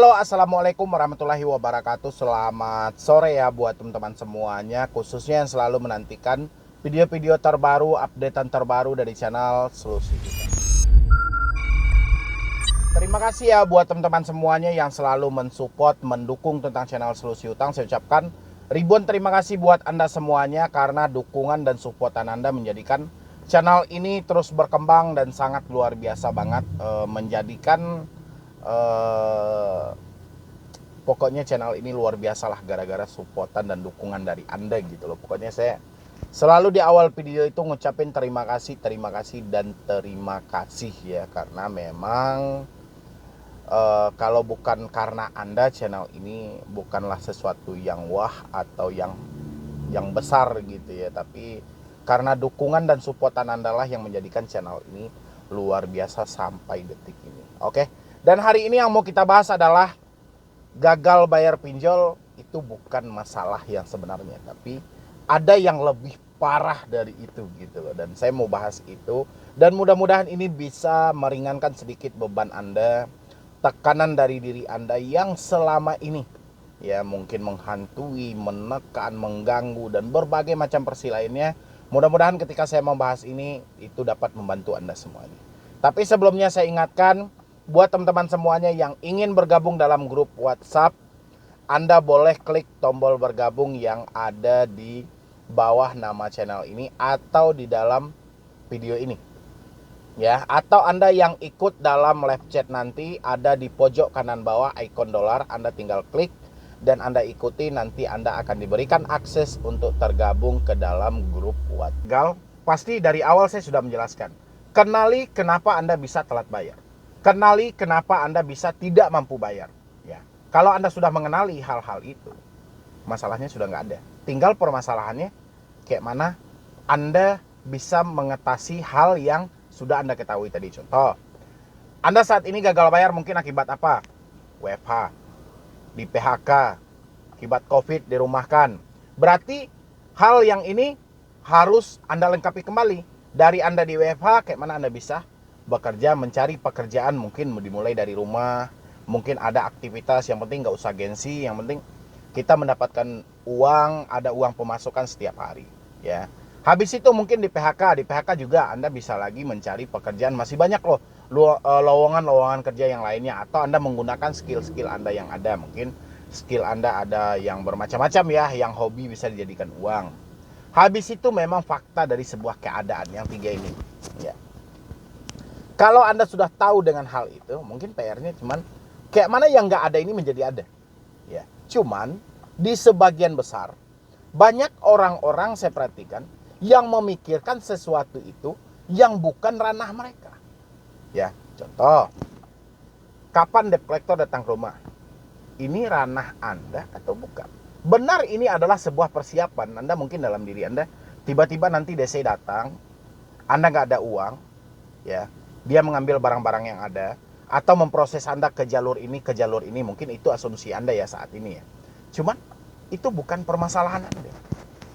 Halo, assalamualaikum warahmatullahi wabarakatuh. Selamat sore ya buat teman-teman semuanya, khususnya yang selalu menantikan video-video terbaru, updatean terbaru dari channel Solusi Utang. Terima kasih ya buat teman-teman semuanya yang selalu mensupport, mendukung tentang channel Solusi Utang. Saya ucapkan ribuan terima kasih buat Anda semuanya karena dukungan dan supportan Anda menjadikan channel ini terus berkembang dan sangat luar biasa banget, menjadikan pokoknya channel ini luar biasa lah gara-gara supportan dan dukungan dari Anda gitu loh. Pokoknya saya selalu di awal video itu ngucapin terima kasih dan terima kasih ya, karena memang kalau bukan karena Anda, channel ini bukanlah sesuatu yang wah atau yang besar gitu ya, tapi karena dukungan dan supportan Anda lah yang menjadikan channel ini luar biasa sampai detik ini. Oke. Dan hari ini yang mau kita bahas adalah gagal bayar pinjol itu bukan masalah yang sebenarnya, tapi ada yang lebih parah dari itu gitu loh. Dan saya mau bahas itu, dan mudah-mudahan ini bisa meringankan sedikit beban Anda, tekanan dari diri Anda yang selama ini ya mungkin menghantui, menekan, mengganggu dan berbagai macam persi lainnya. Mudah-mudahan ketika saya membahas ini itu dapat membantu Anda semuanya. Tapi sebelumnya saya ingatkan buat teman-teman semuanya yang ingin bergabung dalam grup WhatsApp, Anda boleh klik tombol bergabung yang ada di bawah nama channel ini atau di dalam video ini. Ya, atau Anda yang ikut dalam live chat nanti ada di pojok kanan bawah ikon dolar, Anda tinggal klik dan Anda ikuti, nanti Anda akan diberikan akses untuk tergabung ke dalam grup WhatsApp. Pasti dari awal saya sudah menjelaskan. Kenali kenapa Anda bisa telat bayar. Kenali kenapa Anda bisa tidak mampu bayar. Ya, kalau Anda sudah mengenali hal-hal itu, masalahnya sudah nggak ada. Tinggal permasalahannya kayak mana Anda bisa mengatasi hal yang sudah Anda ketahui tadi. Contoh, Anda saat ini gagal bayar mungkin akibat apa? WFH, di PHK, akibat COVID, dirumahkan. Berarti hal yang ini harus Anda lengkapi kembali. Dari Anda di WFH, kayak mana Anda bisa bekerja, mencari pekerjaan, mungkin dimulai dari rumah, mungkin ada aktivitas, yang penting nggak usah gengsi, yang penting kita mendapatkan uang, ada uang pemasukan setiap hari ya. Habis itu mungkin di PHK juga Anda bisa lagi mencari pekerjaan, masih banyak loh lowongan kerja yang lainnya, atau Anda menggunakan skill-skill Anda yang ada. Mungkin skill Anda ada yang bermacam-macam ya, yang hobi bisa dijadikan uang. Habis itu memang fakta dari sebuah keadaan yang tiga ini ya. Kalau Anda sudah tahu dengan hal itu, mungkin PR-nya cuman kayak mana yang nggak ada ini menjadi ada. Ya, cuman di sebagian besar banyak orang-orang saya perhatikan yang memikirkan sesuatu itu yang bukan ranah mereka. Ya, contoh, kapan debt collector datang ke rumah? Ini ranah Anda atau bukan? Benar ini adalah sebuah persiapan Anda, mungkin dalam diri Anda tiba-tiba nanti DC datang, Anda nggak ada uang, ya. Dia mengambil barang-barang yang ada atau memproses Anda ke jalur ini, mungkin itu asumsi Anda ya saat ini ya. Cuman itu bukan permasalahan Anda.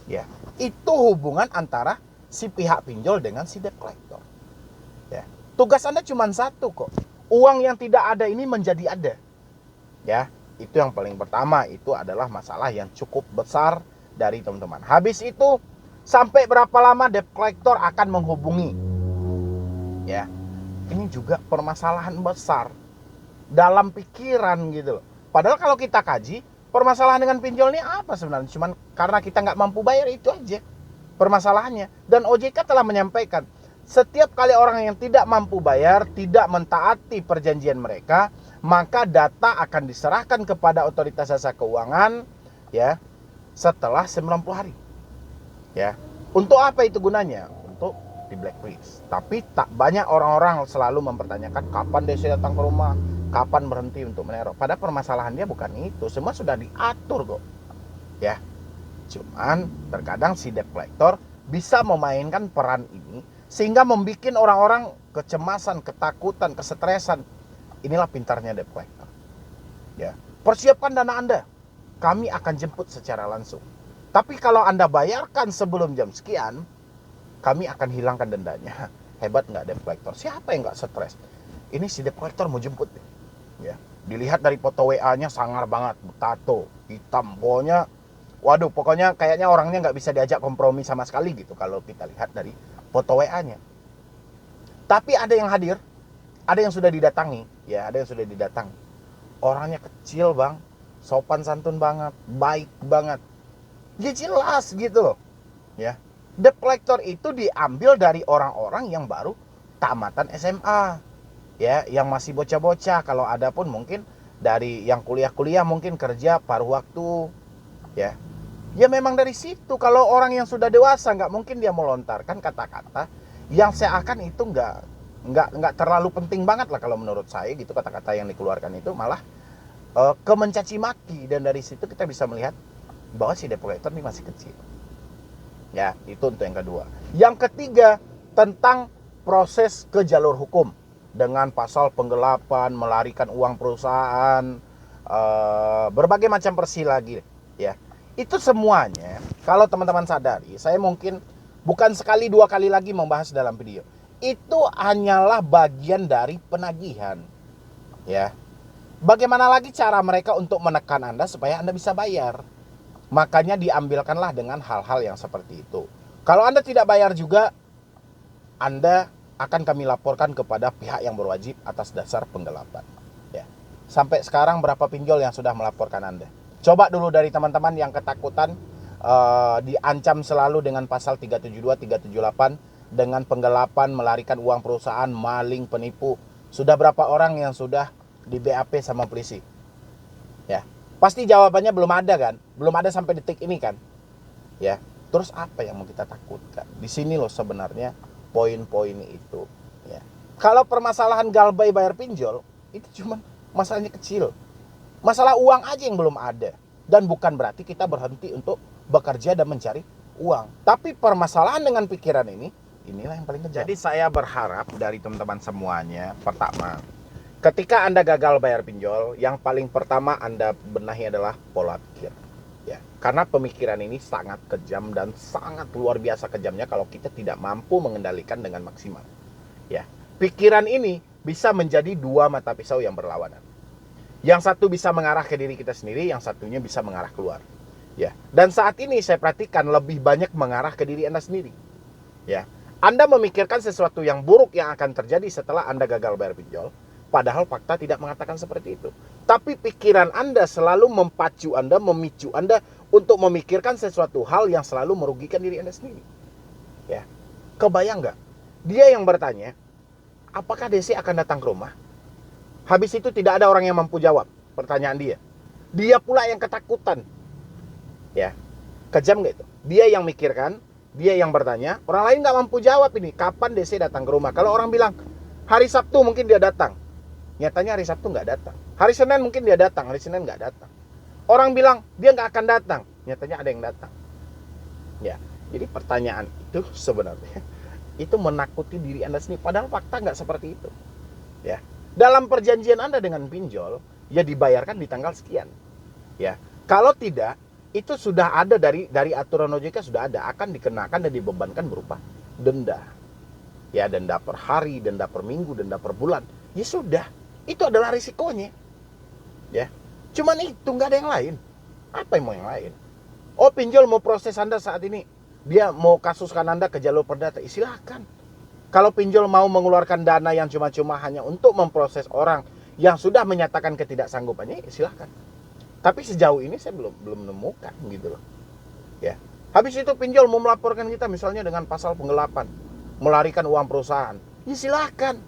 Ya, itu hubungan antara si pihak pinjol dengan si debt collector. Ya, tugas Anda cuma satu kok. Uang yang tidak ada ini menjadi ada. Ya, itu yang paling pertama, itu adalah masalah yang cukup besar dari teman-teman. Habis itu sampai berapa lama debt collector akan menghubungi? Ya. Ini juga permasalahan besar dalam pikiran gitu loh. Padahal kalau kita kaji, permasalahan dengan pinjol ini apa sebenarnya? Cuman karena kita nggak mampu bayar, itu aja permasalahannya. Dan OJK telah menyampaikan, setiap kali orang yang tidak mampu bayar, tidak mentaati perjanjian mereka, maka data akan diserahkan kepada otoritas jasa keuangan ya setelah 90 hari. Ya. Untuk apa itu gunanya? Untuk di blacklist. Tapi tak banyak orang-orang selalu mempertanyakan kapan DC datang ke rumah, kapan berhenti untuk meneror. Padahal permasalahan dia bukan itu, semua sudah diatur kok. Ya. Cuman terkadang si debt collector bisa memainkan peran ini sehingga membuat orang-orang kecemasan, ketakutan, kesetresan. Inilah pintarnya debt collector. Ya. Persiapkan dana Anda. Kami akan jemput secara langsung. Tapi kalau Anda bayarkan sebelum jam sekian, kami akan hilangkan dendanya. Hebat nggak debt collector? Siapa yang nggak stres? Ini si debt collector mau jemput. Ya. Dilihat dari foto WA-nya sangar banget, tato, hitam, pokoknya, waduh, pokoknya kayaknya orangnya nggak bisa diajak kompromi sama sekali gitu kalau kita lihat dari foto WA-nya. Tapi ada yang hadir, ada yang sudah didatangi, ya ada yang sudah didatangi. Orangnya kecil bang, sopan santun banget, baik banget. Ya jelas gitu loh, ya. Debt collector itu diambil dari orang-orang yang baru tamatan SMA, ya, yang masih bocah-bocah. Kalau ada pun mungkin dari yang kuliah-kuliah, mungkin kerja paruh waktu, ya. Ya memang dari situ. Kalau orang yang sudah dewasa nggak mungkin dia melontarkan kata-kata yang seakan itu nggak terlalu penting banget lah kalau menurut saya gitu. Kata-kata yang dikeluarkan itu malah kemencaci maki, dan dari situ kita bisa melihat bahwa si debt collector ini masih kecil. Ya, itu untuk yang kedua. Yang ketiga, tentang proses ke jalur hukum dengan pasal penggelapan, melarikan uang perusahaan, berbagai macam persi lagi, ya. Itu semuanya, kalau teman-teman sadari, saya mungkin bukan sekali dua kali lagi membahas dalam video. Itu hanyalah bagian dari penagihan, ya. Bagaimana lagi cara mereka untuk menekan Anda supaya Anda bisa bayar? Makanya diambilkanlah dengan hal-hal yang seperti itu. Kalau Anda tidak bayar juga, Anda akan kami laporkan kepada pihak yang berwajib atas dasar penggelapan. Ya. Sampai sekarang berapa pinjol yang sudah melaporkan Anda? Coba dulu dari teman-teman yang ketakutan, diancam selalu dengan pasal 372, 378, dengan penggelapan, melarikan uang perusahaan, maling, penipu. Sudah berapa orang yang sudah di BAP sama polisi? Ya. Pasti jawabannya belum ada kan? Belum ada sampai detik ini kan? Ya. Terus apa yang mau kita takutkan? Di sini loh sebenarnya poin-poin itu, ya. Kalau permasalahan galbay bayar pinjol itu cuma masalahnya kecil. Masalah uang aja yang belum ada. Dan bukan berarti kita berhenti untuk bekerja dan mencari uang. Tapi permasalahan dengan pikiran ini, inilah yang paling kejam. Jadi saya berharap dari teman-teman semuanya, pertama, ketika Anda gagal bayar pinjol, yang paling pertama Anda benahi adalah pola pikir. Ya, karena pemikiran ini sangat kejam dan sangat luar biasa kejamnya kalau kita tidak mampu mengendalikan dengan maksimal. Ya, pikiran ini bisa menjadi dua mata pisau yang berlawanan. Yang satu bisa mengarah ke diri kita sendiri, yang satunya bisa mengarah keluar. Ya, dan saat ini saya perhatikan lebih banyak mengarah ke diri Anda sendiri. Ya, Anda memikirkan sesuatu yang buruk yang akan terjadi setelah Anda gagal bayar pinjol. Padahal fakta tidak mengatakan seperti itu. Tapi pikiran Anda selalu mempacu Anda, memicu Anda untuk memikirkan sesuatu hal yang selalu merugikan diri Anda sendiri. Ya, kebayang nggak? Dia yang bertanya, apakah Desi akan datang ke rumah? Habis itu tidak ada orang yang mampu jawab pertanyaan dia. Dia pula yang ketakutan. Ya, kejam nggak itu? Dia yang mikirkan, dia yang bertanya, orang lain nggak mampu jawab ini. Kapan Desi datang ke rumah? Kalau orang bilang hari Sabtu mungkin dia datang. Nyatanya hari Sabtu nggak datang. Hari Senin mungkin dia datang, hari Senin nggak datang. Orang bilang dia nggak akan datang, nyatanya ada yang datang. Ya, jadi pertanyaan itu sebenarnya itu menakuti diri Anda sendiri. Padahal fakta nggak seperti itu. Ya, dalam perjanjian Anda dengan pinjol, ya dibayarkan di tanggal sekian. Ya, kalau tidak, itu sudah ada dari aturan OJK sudah ada, akan dikenakan dan dibebankan berupa denda. Ya, denda per hari, denda per minggu, denda per bulan. Ya sudah. Itu adalah risikonya. Ya. Cuman itu, nggak ada yang lain. Apa yang mau yang lain? Oh, pinjol mau proses Anda saat ini. Dia mau kasuskan Anda ke jalur perdata. Silakan. Kalau pinjol mau mengeluarkan dana yang cuma-cuma hanya untuk memproses orang yang sudah menyatakan ketidaksanggupannya, silakan. Tapi sejauh ini saya belum menemukan gitu loh. Ya. Habis itu pinjol mau melaporkan kita misalnya dengan pasal penggelapan, melarikan uang perusahaan. Ya silakan.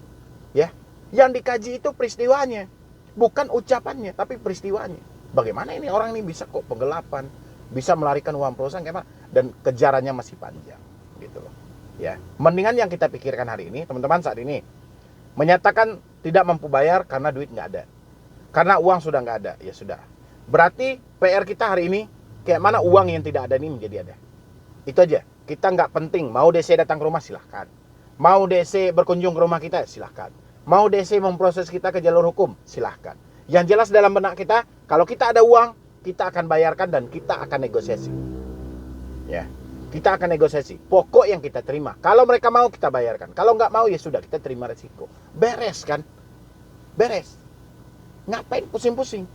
Ya. Yang dikaji itu peristiwanya, bukan ucapannya, tapi peristiwanya. Bagaimana ini orang ini bisa kok penggelapan, bisa melarikan uang perusahaan kayak apa, dan kejarannya masih panjang, gitu loh. Ya, mendingan yang kita pikirkan hari ini, teman-teman saat ini, menyatakan tidak mampu bayar karena duit nggak ada, karena uang sudah nggak ada, ya sudah. Berarti PR kita hari ini, kayak mana uang yang tidak ada ini menjadi ada. Itu aja. Kita nggak penting, mau DC datang ke rumah silahkan, mau DC berkunjung ke rumah kita silahkan. Mau DC memproses kita ke jalur hukum, silahkan. Yang jelas dalam benak kita, kalau kita ada uang, kita akan bayarkan dan kita akan negosiasi. Ya, kita akan negosiasi. Pokok yang kita terima. Kalau mereka mau, kita bayarkan. Kalau nggak mau, ya sudah, kita terima resiko. Beres kan? Beres. Ngapain pusing-pusing?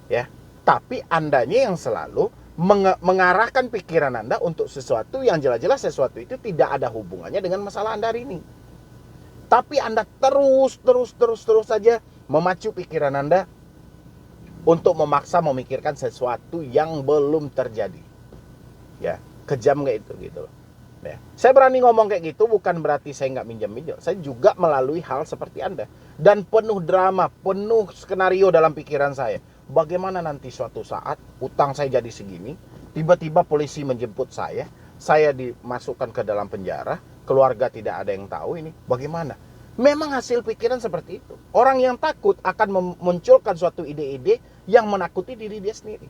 Ya. Tapi Andanya yang selalu mengarahkan pikiran Anda untuk sesuatu yang jelas-jelas sesuatu itu tidak ada hubungannya dengan masalah Anda hari ini. Tapi Anda terus saja memacu pikiran Anda untuk memaksa memikirkan sesuatu yang belum terjadi. Ya, kejam kayak itu gitu loh. Ya. Saya berani ngomong kayak gitu bukan berarti saya nggak minjem-minjem. Saya juga melalui hal seperti Anda. Dan penuh drama, penuh skenario dalam pikiran saya. Bagaimana nanti suatu saat utang saya jadi segini, tiba-tiba polisi menjemput saya dimasukkan ke dalam penjara, keluarga tidak ada yang tahu ini, bagaimana? Memang hasil pikiran seperti itu. Orang yang takut akan memunculkan suatu ide-ide yang menakuti diri dia sendiri.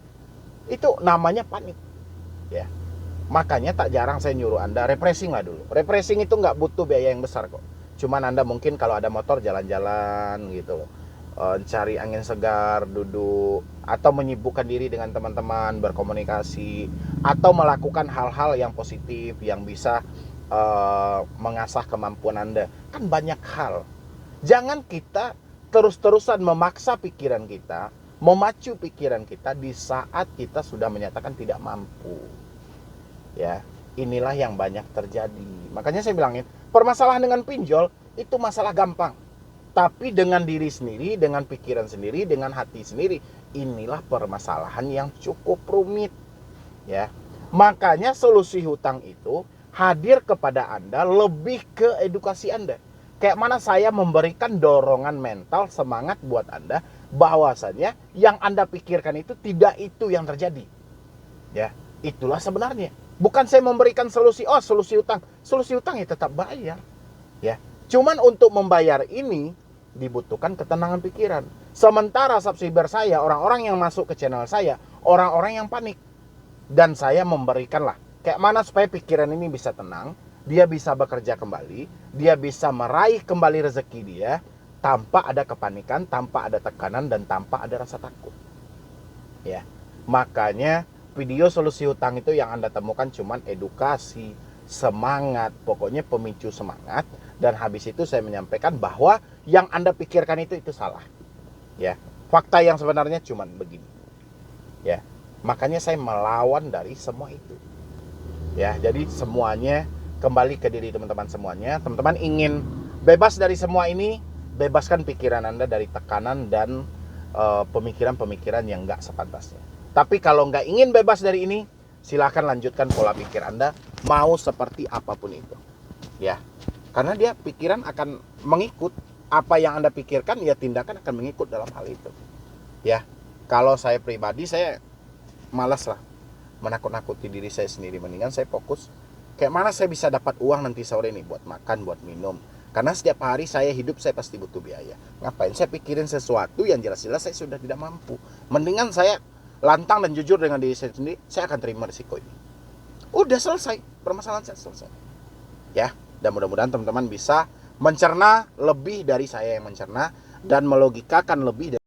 Itu namanya panik. Ya. Makanya tak jarang saya nyuruh Anda refreshing lah dulu. Refreshing itu nggak butuh biaya yang besar kok. Cuman Anda mungkin kalau ada motor jalan-jalan gitu loh. Cari angin segar, duduk, atau menyibukkan diri dengan teman-teman, berkomunikasi, atau melakukan hal-hal yang positif yang bisa mengasah kemampuan Anda. Kan banyak hal. Jangan kita terus-terusan memaksa pikiran kita, memacu pikiran kita di saat kita sudah menyatakan tidak mampu. Ya, inilah yang banyak terjadi. Makanya saya bilangin, permasalahan dengan pinjol itu masalah gampang. Tapi dengan diri sendiri, dengan pikiran sendiri, dengan hati sendiri, inilah permasalahan yang cukup rumit. Ya. Makanya solusi hutang itu hadir kepada Anda lebih ke edukasi Anda. Kayak mana saya memberikan dorongan mental, semangat buat Anda bahwasanya yang Anda pikirkan itu tidak itu yang terjadi. Ya, itulah sebenarnya. Bukan saya memberikan solusi hutang. Solusi hutang ya tetap bayar. Ya. Cuman untuk membayar ini dibutuhkan ketenangan pikiran. Sementara subscriber saya, orang-orang yang masuk ke channel saya, orang-orang yang panik. Dan saya memberikanlah kayak mana supaya pikiran ini bisa tenang, dia bisa bekerja kembali, dia bisa meraih kembali rezeki dia tanpa ada kepanikan, tanpa ada tekanan, dan tanpa ada rasa takut. Ya, makanya video solusi hutang itu yang Anda temukan cuman edukasi, semangat, pokoknya pemicu semangat. Dan habis itu saya menyampaikan bahwa yang Anda pikirkan itu salah. Ya, fakta yang sebenarnya cuman begini. Ya, makanya saya melawan dari semua itu. Ya, jadi semuanya kembali ke diri teman-teman semuanya. Teman-teman ingin bebas dari semua ini, bebaskan pikiran Anda dari tekanan dan pemikiran-pemikiran yang nggak sepantasnya. Tapi kalau nggak ingin bebas dari ini, silakan lanjutkan pola pikir Anda mau seperti apapun itu. Ya, karena dia pikiran akan mengikut apa yang Anda pikirkan, ya tindakan akan mengikut dalam hal itu. Ya, kalau saya pribadi saya malas lah menakut-nakuti diri saya sendiri. Mendingan saya fokus kayak mana saya bisa dapat uang nanti sore nih buat makan, buat minum. Karena setiap hari saya hidup saya pasti butuh biaya. Ngapain saya pikirin sesuatu yang jelas-jelas saya sudah tidak mampu. Mendingan saya lantang dan jujur dengan diri saya sendiri, saya akan terima risiko ini. Udah selesai, permasalahan saya selesai. Ya, dan mudah-mudahan teman-teman bisa mencerna lebih dari saya yang mencerna dan melogikakan lebih dari